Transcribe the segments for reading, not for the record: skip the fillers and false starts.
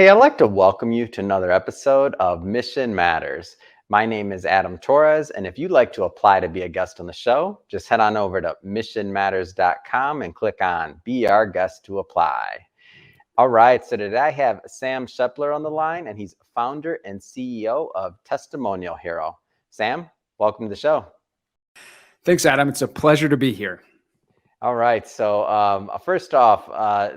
Hey, I'd like to welcome you to another episode of Mission Matters. My name is Adam Torres, and if you'd like to apply to be a guest on the show, just head on over to missionmatters.com and click on Be Our Guest to apply. All right, so today I have Sam Shepler on the line, and he's founder and CEO of Testimonial Hero. Sam, welcome to the show. Thanks, Adam. It's a pleasure to be here. All right. So first off,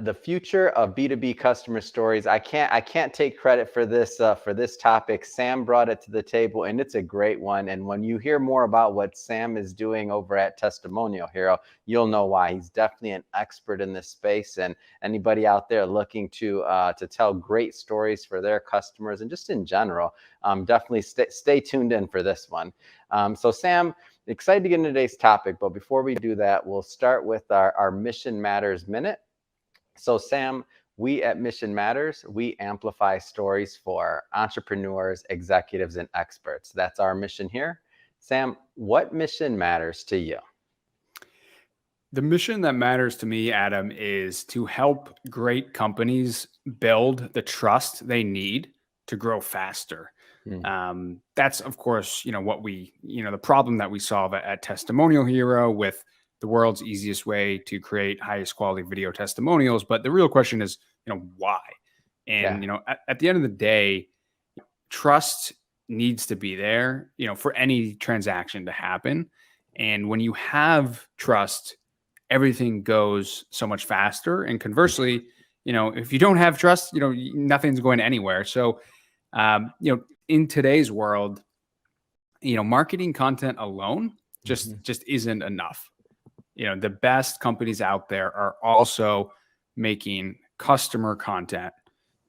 the future of B2B customer stories. I can't take credit for this topic. Sam brought it to the table, and it's a great one. And when you hear more about what Sam is doing over at Testimonial Hero, you'll know why. He's definitely an expert in this space. And anybody out there looking to tell great stories for their customers and just in general, definitely stay tuned in for this one. So Sam, excited to get into today's topic, but before we do that, we'll start with our Mission Matters Minute. So Sam, we at Mission Matters, we amplify stories for entrepreneurs, executives, and experts. That's our mission here. Sam, what mission matters to you? The mission that matters to me, Adam, is to help great companies build the trust they need to grow faster. That's, of course, what the problem that we solve at Testimonial Hero with the world's easiest way to create highest quality video testimonials. But the real question is, why? And, at the end of the day, trust needs to be there, for any transaction to happen. And when you have trust, everything goes so much faster. And conversely, if you don't have trust, nothing's going anywhere. So, in today's world, marketing content alone just isn't enough. The best companies out there are also making customer content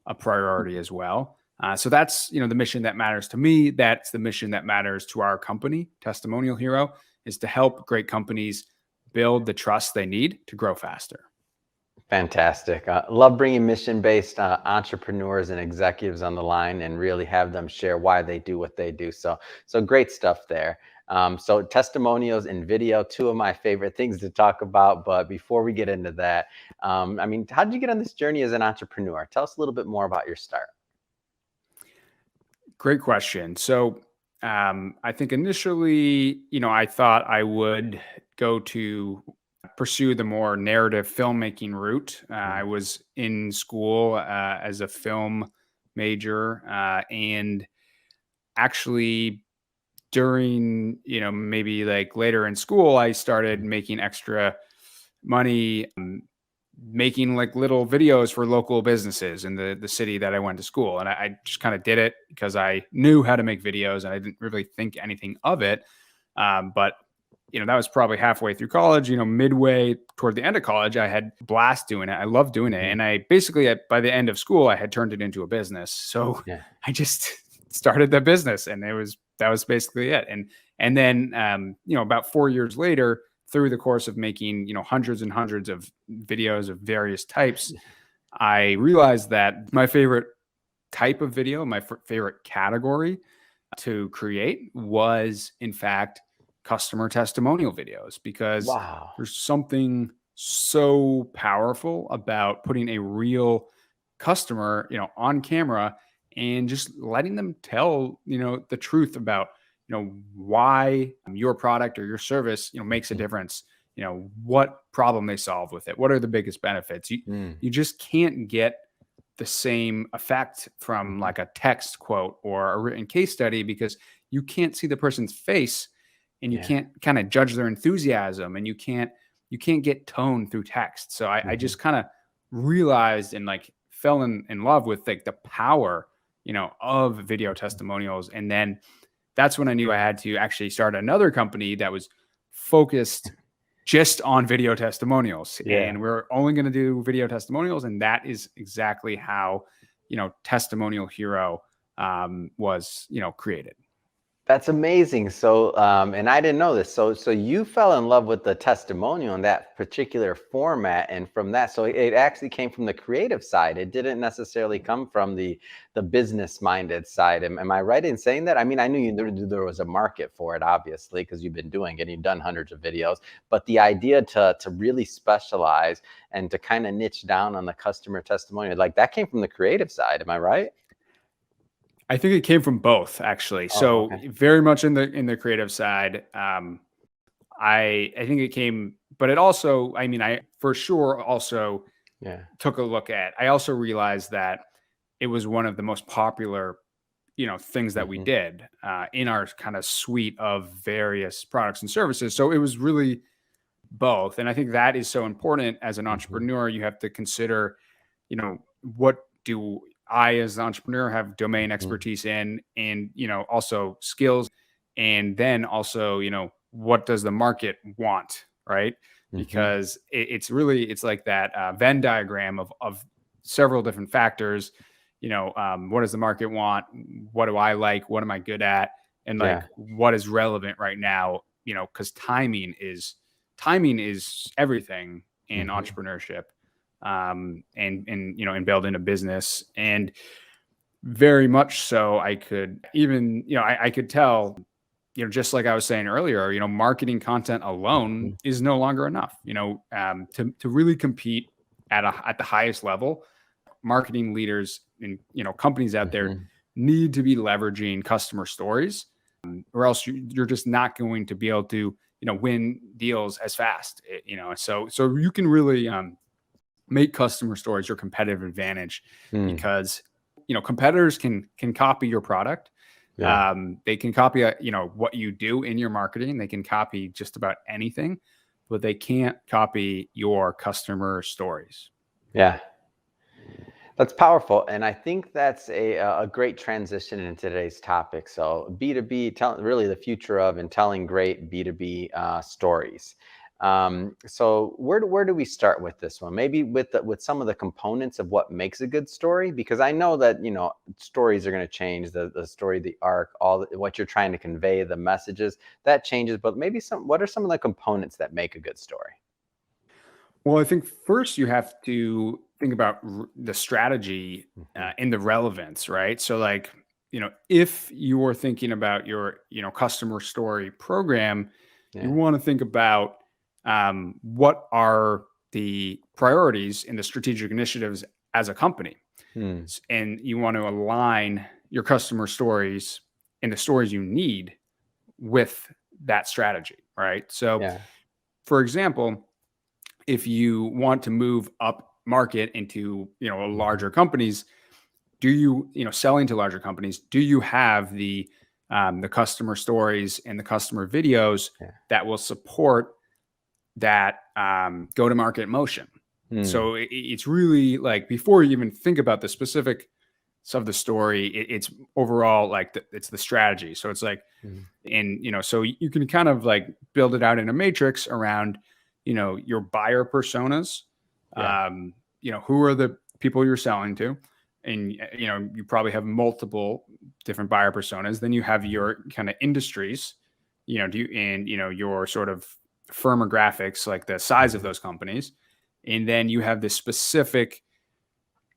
a priority as well. So that's, the mission that matters to me. That's the mission that matters to our company, Testimonial Hero, is to help great companies build the trust they need to grow faster. Fantastic. Love bringing mission-based entrepreneurs and executives on the line and really have them share why they do what they do. So great stuff there. So testimonials and video, two of my favorite things to talk about. But before we get into that, how did you get on this journey as an entrepreneur? Tell us a little bit more about your start. Great question. So I think initially, I thought I would go to pursue the more narrative filmmaking route. I was in school as a film major, and actually during, maybe like later in school, I started making extra money, making like little videos for local businesses in the city that I went to school. And I just kind of did it because I knew how to make videos and I didn't really think anything of it. But that was probably halfway through college, midway toward the end of college, I had blast doing it. I loved doing it. And I basically, by the end of school, I had turned it into a business. So I just started the business and that was basically it. And then, about 4 years later, through the course of making, hundreds and hundreds of videos of various types, I realized that my favorite type of video, my favorite category to create was, in fact, customer testimonial videos, because there's something so powerful about putting a real customer, on camera and just letting them tell, the truth about, why your product or your service, makes a difference, what problem they solve with it. What are the biggest benefits? You just can't get the same effect from like a text quote or a written case study because you can't see the person's face. And you can't kind of judge their enthusiasm, and you can't get tone through text. So I just kind of realized and like fell in love with like the power, of video testimonials. And then that's when I knew I had to actually start another company that was focused just on video testimonials. And we're only going to do video testimonials. And that is exactly how, Testimonial Hero was, created. That's amazing. So, and I didn't know this. So you fell in love with the testimonial in that particular format, and from that, so it actually came from the creative side. It didn't necessarily come from the business-minded side. Am I right in saying that? I mean, I knew there was a market for it, obviously, because you've been doing it. You've done hundreds of videos, but the idea to really specialize and to kind of niche down on the customer testimonial, like that came from the creative side. Am I right? I think it came from both, actually. Oh, So okay. very much in the creative side. I think it came, but it also, I mean, I for sure also Yeah. took a look at. I also realized that it was one of the most popular, things that we Hmm. did in our kind of suite of various products and services. So it was really both, and I think that is so important as an Hmm. entrepreneur. You have to consider, what do I, as an entrepreneur, have domain Hmm. expertise in, and also skills, and then also, what does the market want, right? Hmm. Because it's like that Venn diagram of several different factors. What does the market want? What do I like? What am I good at? And like, Yeah. what is relevant right now? Because timing is everything in Hmm. entrepreneurship, and in building a business. And very much so, I could even, I could tell, just like I was saying earlier, marketing content alone Hmm. is no longer enough. To really compete at the highest level, marketing leaders and companies out there Hmm. need to be leveraging customer stories, or else you're just not going to be able to win deals as fast. So you can really make customer stories your competitive advantage, Mm. because competitors can copy your product. Yeah. They can copy what you do in your marketing. They can copy just about anything, but they can't copy your customer stories. Yeah. That's powerful, and I think that's a great transition in today's topic. So B2B, really the future of and telling great B2B stories. So where do we start with this one? Maybe with some of the components of what makes a good story, because I know that stories are going to change, the story, the arc, what you're trying to convey, the messages that changes. But maybe what are some of the components that make a good story? Well, I think first you have to think about the strategy Hmm. and the relevance, right? So, like, if you're thinking about your, customer story program, you Yeah. want to think about what are the priorities and the strategic initiatives as a company. Hmm. And you want to align your customer stories and the stories you need with that strategy, right? So, Yeah. for example, if you want to move up market into Hmm. larger companies, do you selling to larger companies, do you have the customer stories and the customer videos Yeah. that will support that go to market motion? Hmm. So it's really like, before you even think about the specifics of the story, it's overall like it's the strategy. So it's like, Hmm. and so you can kind of like build it out in a matrix around your buyer personas. Yeah. Who are the people you're selling to, and you probably have multiple different buyer personas. Then you have Mhm. your kind of industries, do you and your sort of firmographics, like the size of Mhm. those companies. And then you have the specific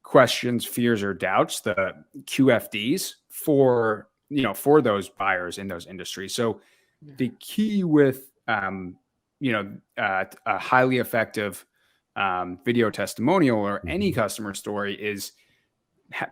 questions, fears, or doubts, the QFDs for those buyers in those industries. So Yeah. the key with a highly effective video testimonial or any Mhm. customer story is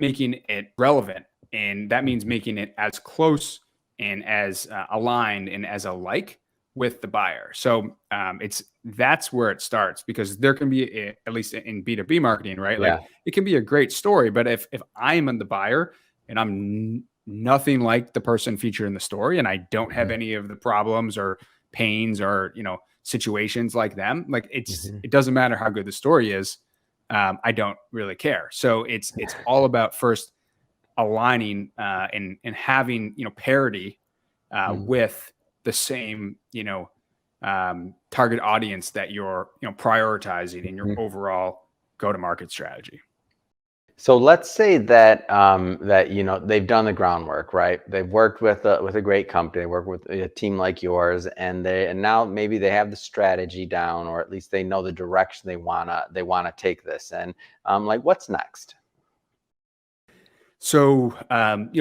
making it relevant, and that means Mhm. making it as close and as aligned and as alike with the buyer. So it's that's where it starts, because there can be at least in B2B marketing, right? Like, Yeah. it can be a great story, but if I'm in the buyer and I'm nothing like the person featured in the story, and I don't have Mhm. any of the problems or pains or situations like them, like, Mhm. it doesn't matter how good the story is. I don't really care. So it's all about first aligning and having parity Mhm. with the same target audience that you're prioritizing in your Mhm. overall go to market strategy. So let's say that that they've done the groundwork, right? They've worked with a great company, they work with a team like yours, and now maybe they have the strategy down, or at least they know the direction they wanna take this. And like, what's next? So,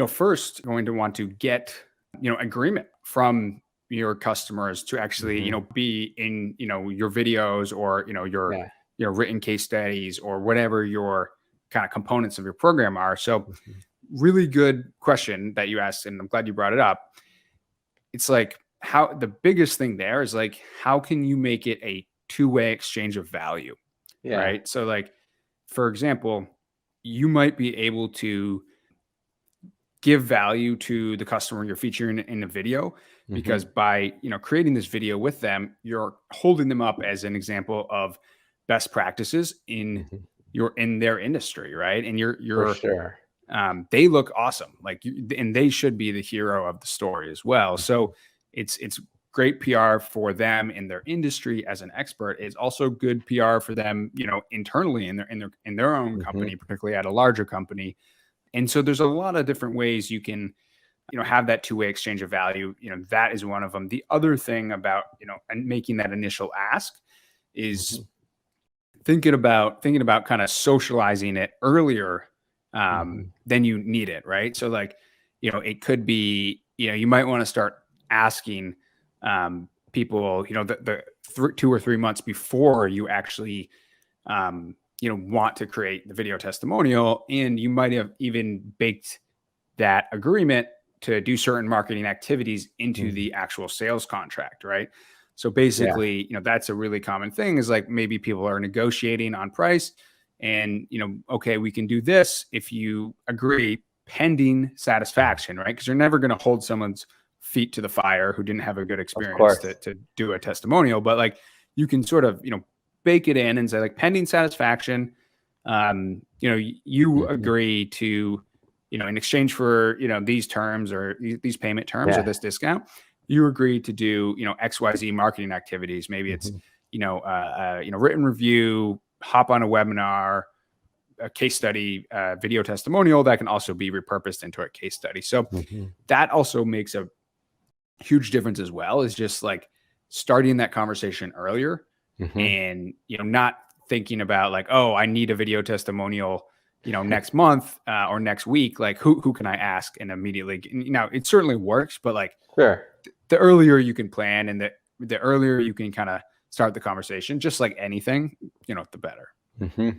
first going to want to get, agreement from your customers to actually, Hmm. be in, your videos or, Yeah. your written case studies or whatever your kind of components of your program are. So, Hmm. really good question that you asked, and I'm glad you brought it up. It's like how the biggest thing there is like, how can you make it a two-way exchange of value, Yeah. right? So, like, for example, you might be able to give value to the customer you're featuring in a video Hmm. because by creating this video with them, you're holding them up as an example of best practices Hmm. in their industry, right? And For you're sure. they look awesome, like and they should be the hero of the story as well. Hmm. So it's great PR for them in their industry as an expert. It's also good PR for them, internally in their own Hmm. company, particularly at a larger company. And so there's a lot of different ways you can, have that two-way exchange of value. That is one of them. The other thing about, and making that initial ask is Hmm. thinking about kind of socializing it earlier Hmm. than you need it, right? So like, it could be, you might want to start asking people, the 2 or 3 months before you actually want to create the video testimonial. And you might have even baked that agreement to do certain marketing activities into Hmm. the actual sales contract, right? So Yeah. basically, that's a really common thing is like maybe people are negotiating on price and, okay, we can do this if you agree pending satisfaction, right? Because you're never going to hold someone's feet to the fire who didn't have a good Of experience course. to do a testimonial. But like you can sort of, bake it in and say like pending satisfaction, you Hmm. agree to, in exchange for, these terms or these payment terms or Yeah. this discount, you agree to do, XYZ marketing activities. Maybe it's, Hmm. written review, hop on a webinar, a case study, video testimonial that can also be repurposed into a case study. So Hmm. that also makes a huge difference as well, is just like starting that conversation earlier Hmm. and not thinking about like, oh, I need a video testimonial next month or next week, like who can I ask, and immediately it certainly works, but like Sure. the earlier you can plan and the earlier you can kind of start the conversation, just like anything, the better. Hmm.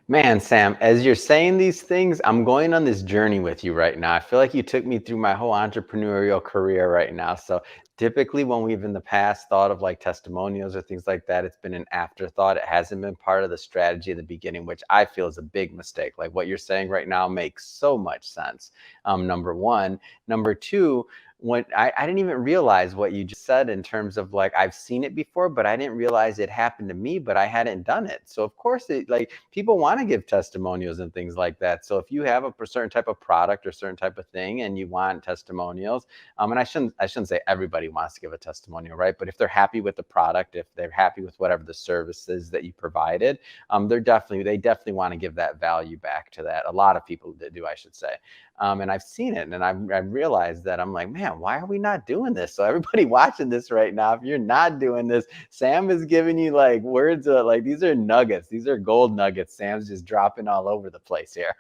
Man, Sam, as you're saying these things, I'm going on this journey with you right now. I feel like you took me through my whole entrepreneurial career right now. So typically when we've in the past thought of like testimonials or things like that, it's been an afterthought. It hasn't been part of the strategy at the beginning, which I feel is a big mistake. Like what you're saying right now makes so much sense. Number one. Number two, when I didn't even realize what you just said in terms of like I've seen it before, but I didn't realize it happened to me, but I hadn't done it. So of course it like people want to give testimonials and things like that. So if you have a certain type of product or certain type of thing and you want testimonials, and I shouldn't say everybody wants to give a testimonial, right? But if they're happy with the product, if they're happy with whatever the services that you provided, they definitely want to give that value back to that. A lot of people do, I should say. And I've seen it, and I've realized that I'm like, man, why are we not doing this? So everybody watching this right now, if you're not doing this, Sam is giving you like words of like these are nuggets, these are gold nuggets. Sam's just dropping all over the place here.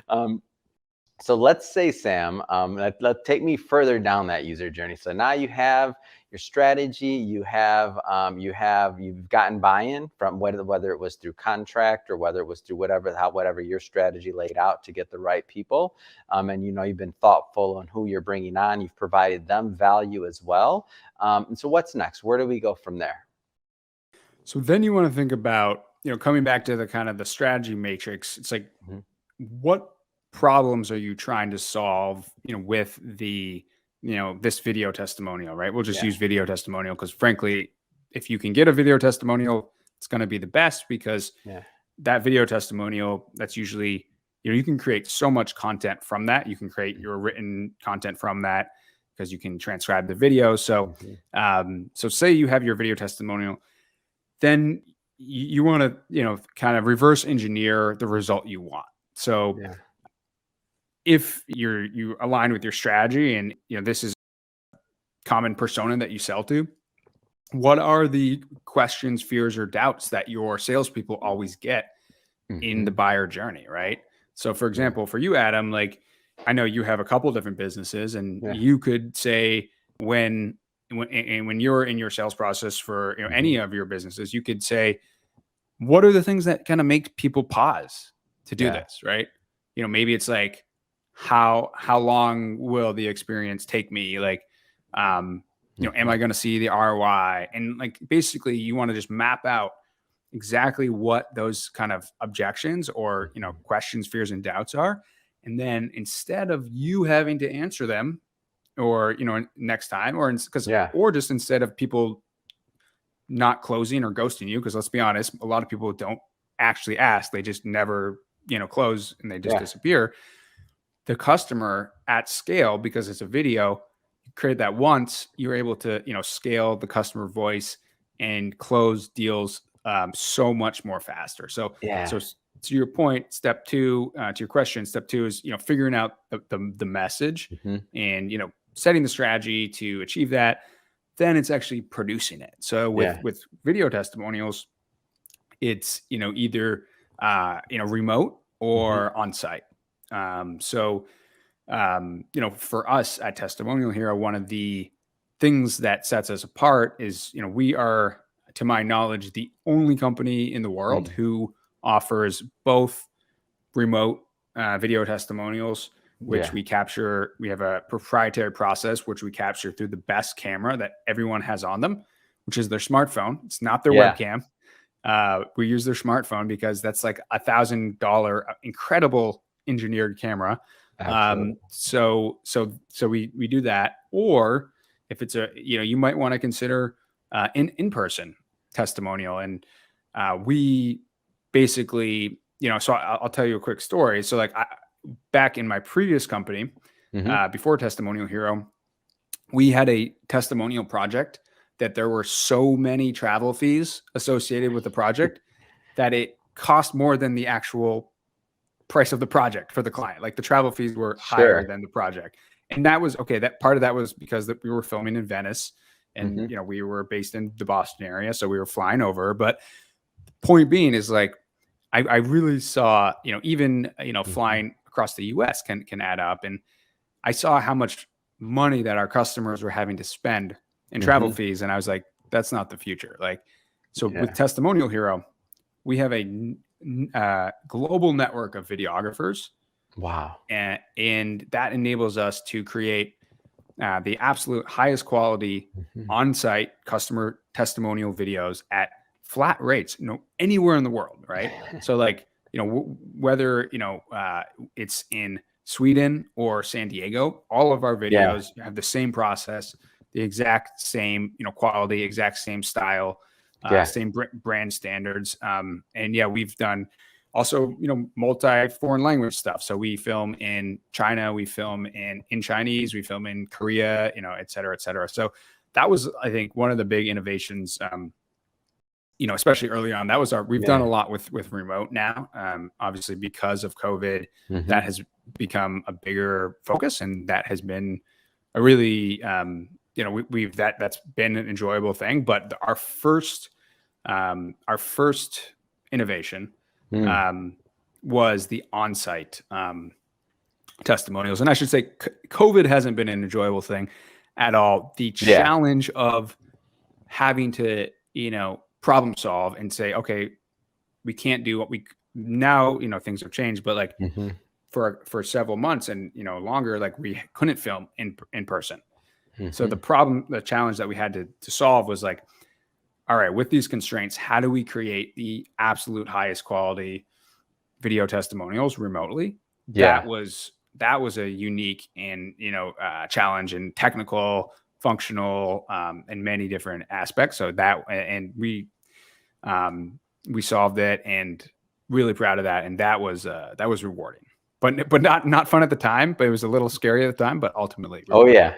um, so let's say, Sam, let take me further down that user journey. So now you have your strategy, you've gotten buy-in from whether it was through contract or whether it was through whatever your strategy laid out to get the right people, and you've been thoughtful on who you're bringing on. You've provided them value as well. And so what's next? Where do we go from there? So then you want to think about, coming back to the kind of the strategy matrix. It's like, Mhm. what problems are you trying to solve, with the, this video testimonial, right? We'll just Yeah. use video testimonial because frankly, if you can get a video testimonial, it's going to be the best because Yeah. that video testimonial, that's usually, you can create so much content from that. You can create your written content from that because you can transcribe the video. So, Mhm. so say you have your video testimonial, then you want to, kind of reverse engineer the result you want. So Yeah. if you align with your strategy and, this is common persona that you sell to, what are the questions, fears, or doubts that your salespeople always get in the buyer journey, right? So for example, for you, Adam, like I know you have a couple different businesses, and you could say when you're in your sales process for any of your businesses, you could say, what are the things that kind of make people pause to do this, right? Maybe it's like, how long will the experience take me? Like, am I going to see the ROI? And like, basically you want to just map out exactly what those kind of objections or, questions, fears, and doubts are. And then instead of you having to answer them or, next time, or or just instead of people not closing or ghosting you, because let's be honest, a lot of people don't actually ask, they just never, close, and they just disappear. The customer at scale, because it's a video, you create that once, you're able to, scale the customer voice and close deals so much more faster. So to your point, step two, to your question, step two is, figuring out the message and, setting the strategy to achieve that. Then it's actually producing it. So with video testimonials, it's, either, remote or on-site. For us at Testimonial Hero, one of the things that sets us apart is, we are, to my knowledge, the only company in the world who offers both remote video testimonials, which we capture. We have a proprietary process, which we capture through the best camera that everyone has on them, which is their smartphone. It's not their webcam. We use their smartphone because that's like $1,000 incredible engineered camera. So we do that. Or if it's you might want to consider in-person testimonial. And we basically, so I'll tell you a quick story. So like back in my previous company, before Testimonial Hero, we had a testimonial project that there were so many travel fees associated with the project that it cost more than the actual price of the project for the client. Like the travel fees were higher than the project. And that was okay. That part of that was because we were filming in Venice, and we were based in the Boston area, so we were flying over. But point being is like, I really saw, even flying across the US can add up. And I saw how much money that our customers were having to spend in travel fees. And I was like, that's not the future. Like, so with Testimonial Hero, we have a global network of videographers. Wow. And that enables us to create the absolute highest quality on-site customer testimonial videos at flat rates, anywhere in the world. Right. So like, whether, it's in Sweden or San Diego, all of our videos have the same process, the exact same, quality, exact same style, same brand standards. And we've done also, multi foreign language stuff. So we film in China, we film in Chinese, we film in Korea, et cetera, et cetera. So that was, I think, one of the big innovations, especially early on. That was we've done a lot with remote now, obviously because of COVID, that has become a bigger focus. And that has been a really, that's been an enjoyable thing. But our first innovation was the on-site testimonials. And I should say COVID hasn't been an enjoyable thing at all. The challenge of having to, problem solve and say, okay, we can't do what we now, things have changed, but like for several months and, longer, like we couldn't film in person. So the challenge that we had to solve was like, all right, with these constraints, how do we create the absolute highest quality video testimonials remotely? That was a unique and, challenge and technical, functional, and many different aspects. So and we solved it, and really proud of that. And that was rewarding, but not fun at the time, but it was a little scary at the time, but ultimately rewarding.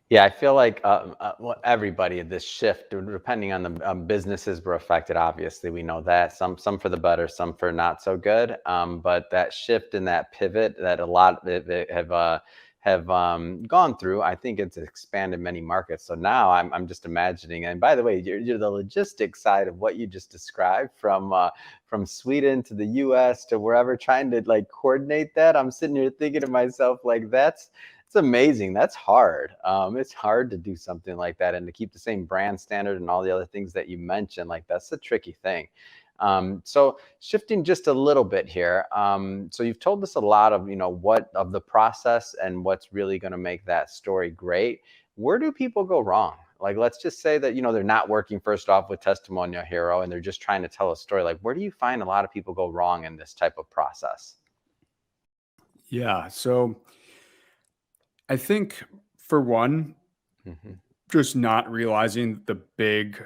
Yeah, I feel like well, everybody, this shift, depending on the businesses were affected. Obviously, we know that some for the better, some for not so good. But that shift and that pivot that a lot that have gone through, I think it's expanded many markets. So now I'm just imagining. And by the way, you're the logistics side of what you just described from Sweden to the U.S. to wherever, trying to like coordinate that. I'm sitting here thinking to myself like it's amazing. That's hard. It's hard to do something like that and to keep the same brand standard and all the other things that you mentioned. Like that's a tricky thing. So shifting just a little bit here. So you've told us a lot of, what of the process and what's really going to make that story great. Where do people go wrong? Like, let's just say that, they're not working first off with Testimonial Hero and they're just trying to tell a story. Like, where do you find a lot of people go wrong in this type of process? Yeah. So I think for one, Hmm. just not realizing the big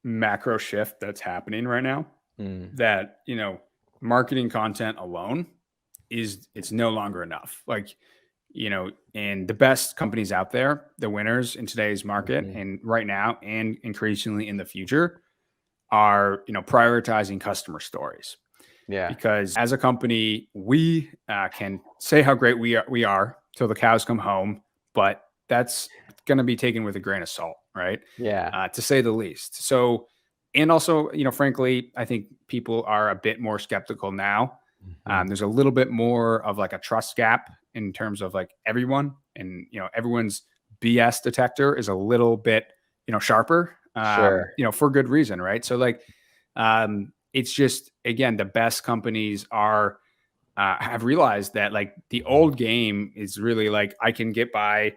macro shift that's happening right now, Mm. that, marketing content alone it's no longer enough. Like, and the best companies out there, the winners in today's market Hmm. and right now and increasingly in the future are, prioritizing customer stories. Yeah. Because as a company, we can say how great we are till the cows come home, but that's going to be taken with a grain of salt, right? Yeah. To say the least. So, and also, frankly, I think people are a bit more skeptical now. Mhm. There's a little bit more of like a trust gap in terms of like everyone, and everyone's BS detector is a little bit sharper, Sure. for good reason, right? So like, it's just, again, the best companies are have realized that like the Mhm. old game is really like I can get by,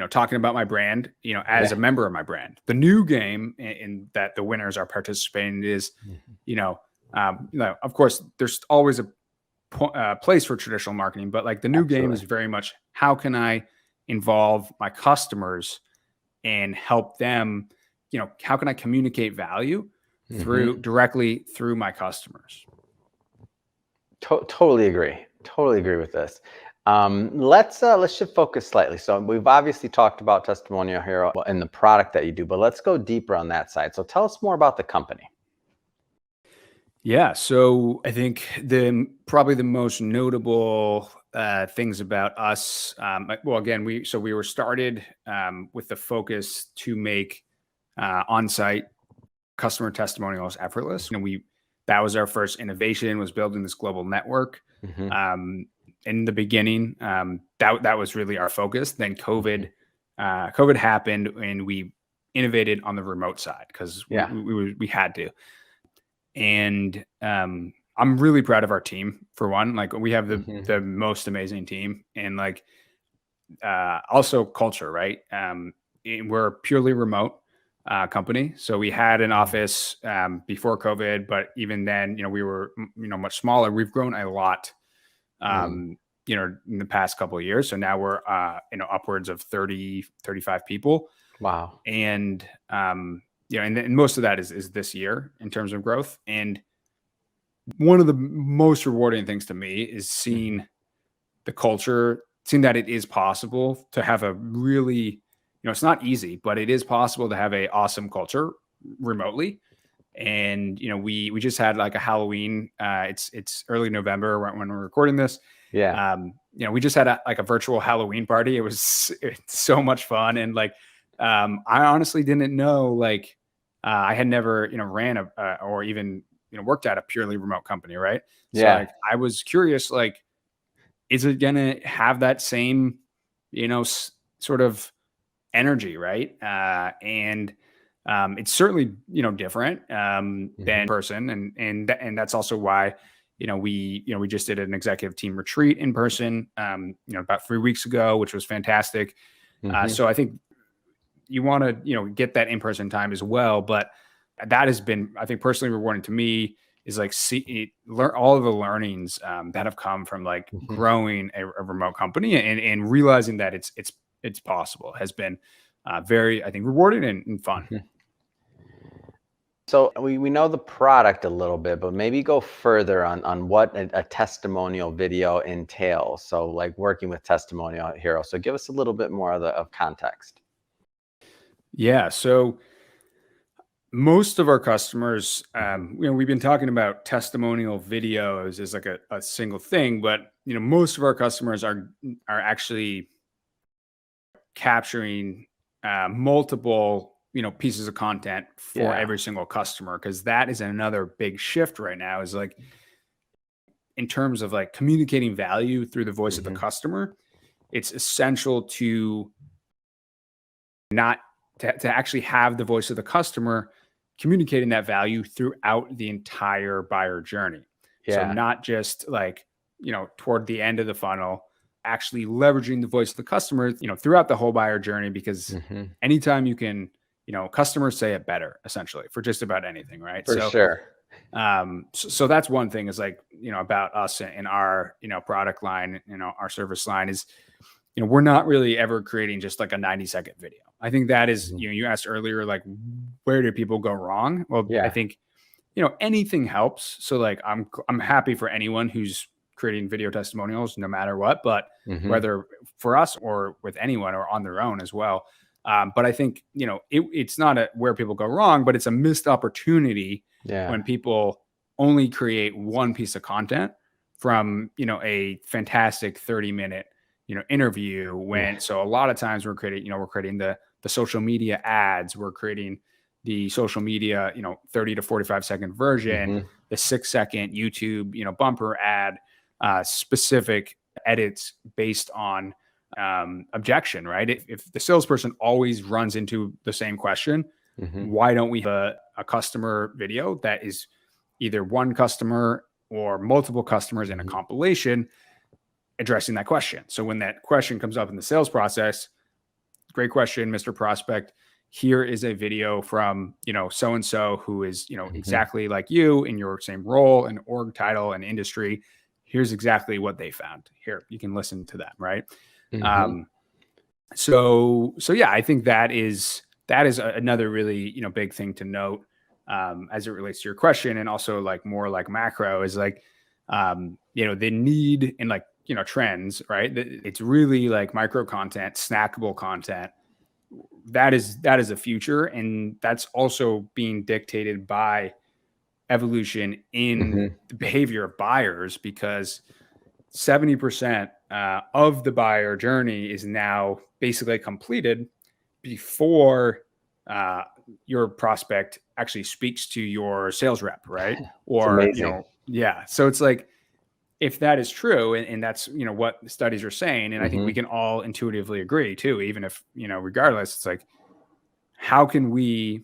talking about my brand, as Yeah. a member of my brand. The new game in that the winners are participating is, Mhm. of course, there's always a place for traditional marketing, but like the new game Absolutely. is very much how can I involve my customers and help them, how can I communicate value Mhm. directly through my customers. Totally agree. Totally agree with this. Let's shift focus slightly. So we've obviously talked about Testimonial Hero and the product that you do, but let's go deeper on that side. So tell us more about the company. Yeah, so I think probably the most notable things about us, well, again, we were started with the focus to make on-site customer testimonials effortless. We that was our first innovation, was building this global network. Hmm. Um, in the beginning, that was really our focus. Then Hmm. COVID happened, and we innovated on the remote side because Yeah. we had to. And I'm really proud of our team for one. Like we have Hmm. the most amazing team, and like also culture, right? We're a purely remote company, so we had an office before COVID, but even then, we were much smaller. We've grown a lot, Mm. in the past couple of years. So now we're upwards of 35 people, Wow. and and most of that is this year in terms of growth. And one of the most rewarding things to me is Hmm. seeing the culture, seeing that it is possible to have a really, it's not easy, but it is possible to have a awesome culture remotely. And we just had like a Halloween. It's early November when we're recording this. Yeah. We just had like a virtual Halloween party. It's so much fun, and like I honestly didn't know like I had never ran or even worked at a purely remote company, right? So Yeah. like I was curious, like is it gonna have that same sort of energy, right? And it's certainly different than Hmm. person, and that's also why we just did an executive team retreat in person about 3 weeks ago, which was fantastic. Hmm. So I think you want to get that in person time as well, but that has been, I think, personally rewarding to me, is like learn all of the learnings that have come from like Hmm. growing a remote company, and realizing that it's possible has been very, I think, rewarding and fun. Hmm. So we know the product a little bit, but maybe go further on what a testimonial video entails. So like working with Testimonial Hero. So give us a little bit more of context. Yeah. So most of our customers, we've been talking about testimonial videos as like a single thing, but most of our customers are actually capturing multiple pieces of content for Yeah. every single customer, because that is another big shift right now. Is like in terms of like communicating value through the voice of the Hmm. customer, it's essential to not to actually have the voice of the customer communicating that value throughout the entire buyer journey. So Yeah. not just like, toward the end of the funnel, actually leveraging the voice of the customer, throughout the whole buyer journey, because Hmm. anytime you can, customers say it better essentially for just about anything, right? For So sure. so that's one thing, is like, about us and our, product line, our service line is, we're not really ever creating just like a 90-second video. I think that is, Mhm. you asked earlier, like, where do people go wrong? Well, I Yeah. think, anything helps. So like, I'm happy for anyone who's creating video testimonials, no matter what, but Hmm. whether for us or with anyone or on their own as well. But I think, it's not where people go wrong, but it's a missed opportunity Yeah. when people only create one piece of content from, a fantastic 30-minute interview. Yeah. When so a lot of times we're creating the social media ads, we're creating the social media 30 to 45-second version, Hmm. the 6-second YouTube bumper ad, specific edits based on objection, right? If the salesperson always runs into the same question, Hmm. why don't we have a customer video that is either one customer or multiple customers in a Hmm. compilation addressing that question? So when that question comes up in the sales process, great question, Mr. Prospect. Here is a video from, so and so, who is, Hmm. exactly like you in your same role and org title and industry. Here's exactly what they found. Here, you can listen to that, right? Hmm. Um, so yeah, I think that is another really big thing to note, as it relates to your question, and also like more like macro is like, the need and like trends, right? It's really like micro content, snackable content. That is a future, and that's also being dictated by evolution in Hmm. the behavior of buyers, because 70% of the buyer journey is now basically completed before uh, your prospect actually speaks to your sales rep, right? It's Or, amazing. yeah. So it's like, if that is true, and that's, what studies are saying, and I think we Hmm. can all intuitively agree too, even if, regardless, it's like, how can we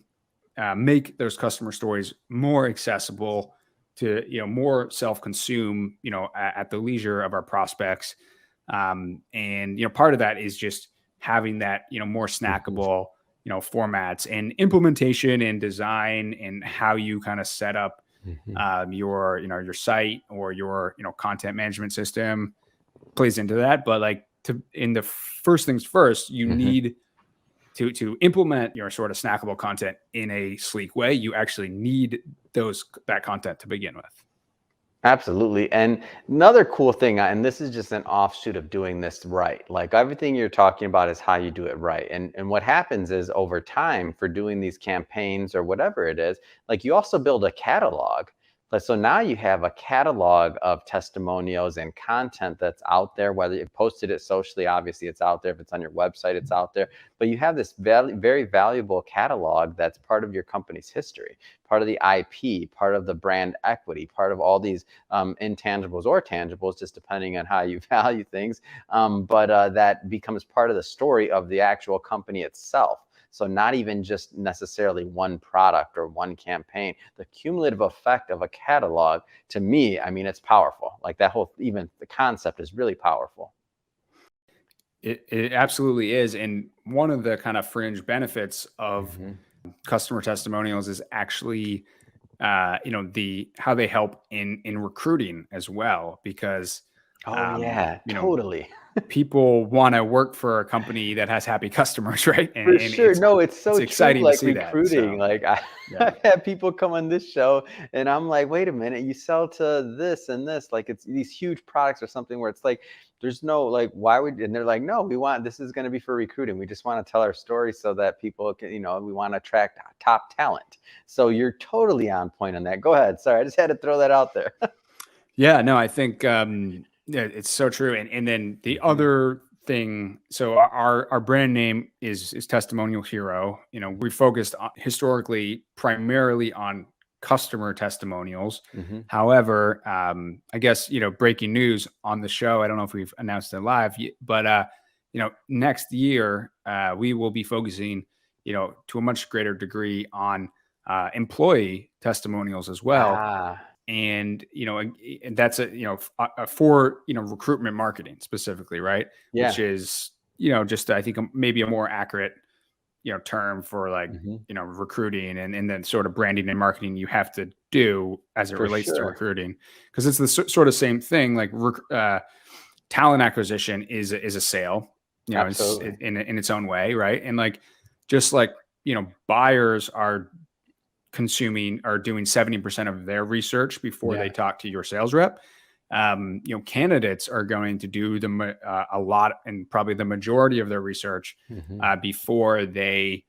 make those customer stories more accessible to more self-consume at the leisure of our prospects, and part of that is just having that more Hmm. snackable formats and implementation and design, and how you kind of set up Hmm. your your site or your content management system plays into that. But like, to in the first things first, you Hmm. need to implement your sort of snackable content in a sleek way. You actually need that content to begin with. Absolutely. And another cool thing, and this is just an offshoot of doing this right. Like everything you're talking about is how you do it right. And what happens is over time for doing these campaigns or whatever it is, like you also build a catalog. Like, so now you have a catalog of testimonials and content that's out there, whether you've posted it socially, obviously it's out there. If it's on your website, it's out there. But you have this very valuable catalog that's part of your company's history, part of the IP, part of the brand equity, part of all these intangibles or tangibles, just depending on how you value things. But that becomes part of the story of the actual company itself. So not even just necessarily one product or one campaign. The cumulative effect of a catalog, to me, I mean, it's powerful. Like that whole, even the concept is really powerful. It absolutely is. And one of the kind of fringe benefits of Hmm. customer testimonials is actually, the how they help in recruiting as well, because, Oh yeah, you know, totally. people want to work for a company that has happy customers, right? For sure. No, it's so true. exciting to Like see that. recruiting. So Like yeah. I've had people come on this show and I'm like, wait a minute, you sell to this and this. Like it's these huge products or something where it's like, there's no like, why would, and they're like, no, this is going to be for recruiting. We just want to tell our story so that people can, we want to attract top talent. So you're totally on point on that. Go ahead. Sorry, I just had to throw that out there. Yeah, no, I think yeah, it's so true. And then the other thing, so our brand name is Testimonial Hero. We focused historically primarily on customer testimonials. However, I guess breaking news on the show. I don't know if we've announced it live, but next year we will be focusing to a much greater degree on employee testimonials as well. And and that's for recruitment marketing specifically, right? Yeah. Which is just I think maybe a more accurate term for like recruiting and then sort of branding and marketing you have to do as it relates to recruiting, because it's the sort of same thing. Like talent acquisition is a sale, in its own way, right? And like just like buyers are doing 70% of their research before they talk to your sales rep. Candidates are going to do a lot and probably the majority of their research before they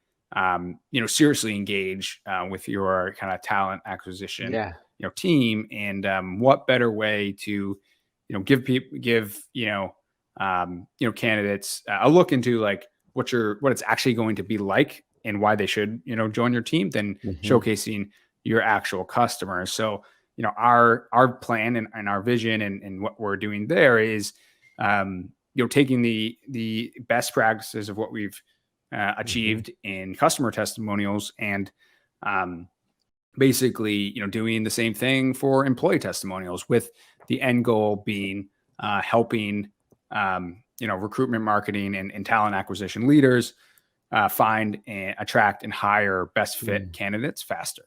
seriously engage with your kind of talent acquisition team. And what better way to give candidates a look into like what it's actually going to be like and why they should, join your team than showcasing your actual customers. So, our plan and our vision and what we're doing there is, taking the best practices of what we've achieved in customer testimonials and basically, doing the same thing for employee testimonials, with the end goal being helping, recruitment marketing and talent acquisition leaders find and attract and hire best fit candidates faster.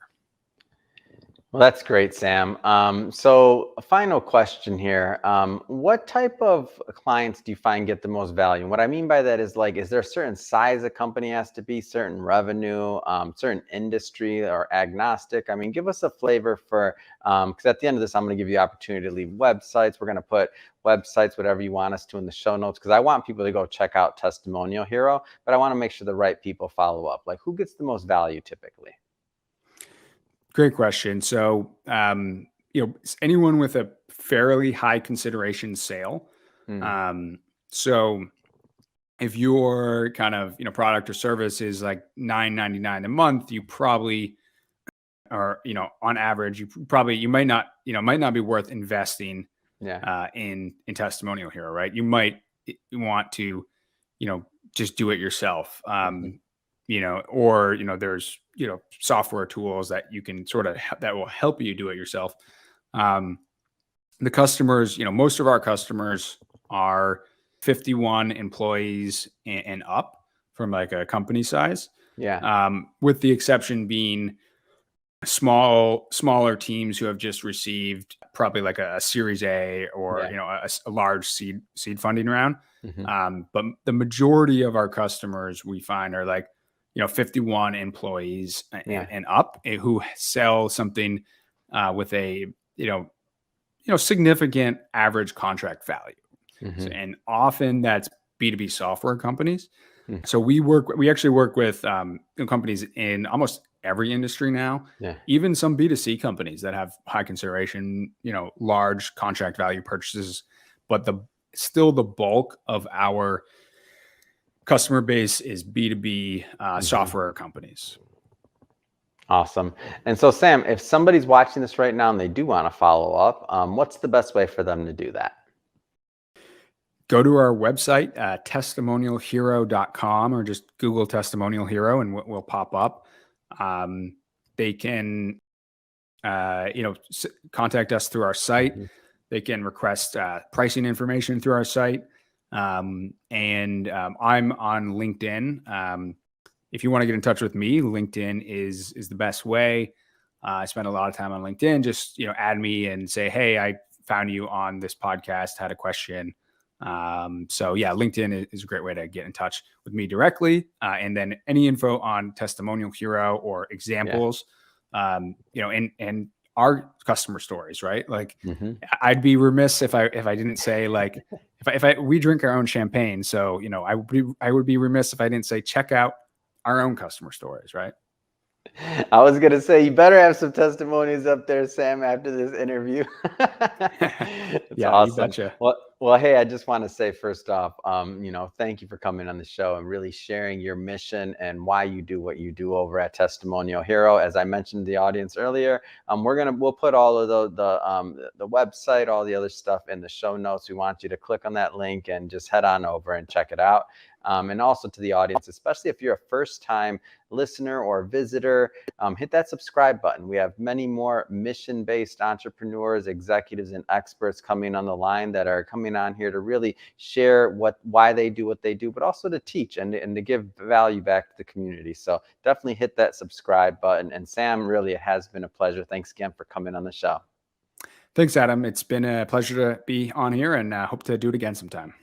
Well, that's great, Sam. So a final question here. What type of clients do you find get the most value? And what I mean by that is like, is there a certain size a company has to be, certain revenue, certain industry, or agnostic? I mean, give us a flavor for, because at the end of this, I'm going to give you the opportunity to leave websites. We're going to put websites, whatever you want us to, in the show notes, because I want people to go check out Testimonial Hero, but I want to make sure the right people follow up. Like, who gets the most value typically? Great question. So, anyone with a fairly high consideration sale. So if your kind of, product or service is like $9.99 a month, you probably are, on average, you might not be worth investing in Testimonial Hero, right? You might want to, just do it yourself. Or, there's, software tools that you can that will help you do it yourself. The customers, most of our customers are 51 employees and up from like a company size. With the exception being smaller teams who have just received probably like a Series A or, a large seed funding round. But the majority of our customers we find are like, 51 employees and up, who sell something with a, significant average contract value. So, and often that's B2B software companies. So we actually work with companies in almost every industry now, even some B2C companies that have high consideration, large contract value purchases, but still the bulk of our customer base is B2B software companies. Awesome. And so, Sam, if somebody's watching this right now and they do want to follow up, what's the best way for them to do that? Go to our website, testimonialhero.com, or just Google Testimonial Hero and we'll pop up. They can, contact us through our site. They can request pricing information through our site. And I'm on LinkedIn. If you want to get in touch with me, LinkedIn is the best way. I spend a lot of time on LinkedIn. Just, add me and say, hey, I found you on this podcast, had a question. So yeah, LinkedIn is a great way to get in touch with me directly. And then any info on Testimonial Hero or examples, and our customer stories, right? Like Mm-hmm. I'd be remiss if I didn't say, like, we drink our own champagne. So, I would be remiss if I didn't say, check out our own customer stories, right? I was gonna say you better have some testimonies up there, Sam, after this interview. It's Yeah, you awesome. betcha. Well, hey, I just want to say first off, thank you for coming on the show and really sharing your mission and why you do what you do over at Testimonial Hero. As I mentioned to the audience earlier, we'll put all of the website, all the other stuff in the show notes. We want you to click on that link and just head on over and check it out. And also to the audience, especially if you're a first-time listener or visitor, hit that subscribe button. We have many more mission-based entrepreneurs, executives, and experts coming on the line that are coming on here to really share why they do what they do, but also to teach and to give value back to the community. So definitely hit that subscribe button. And Sam, really, it has been a pleasure. Thanks again for coming on the show. Thanks, Adam. It's been a pleasure to be on here, and hope to do it again sometime.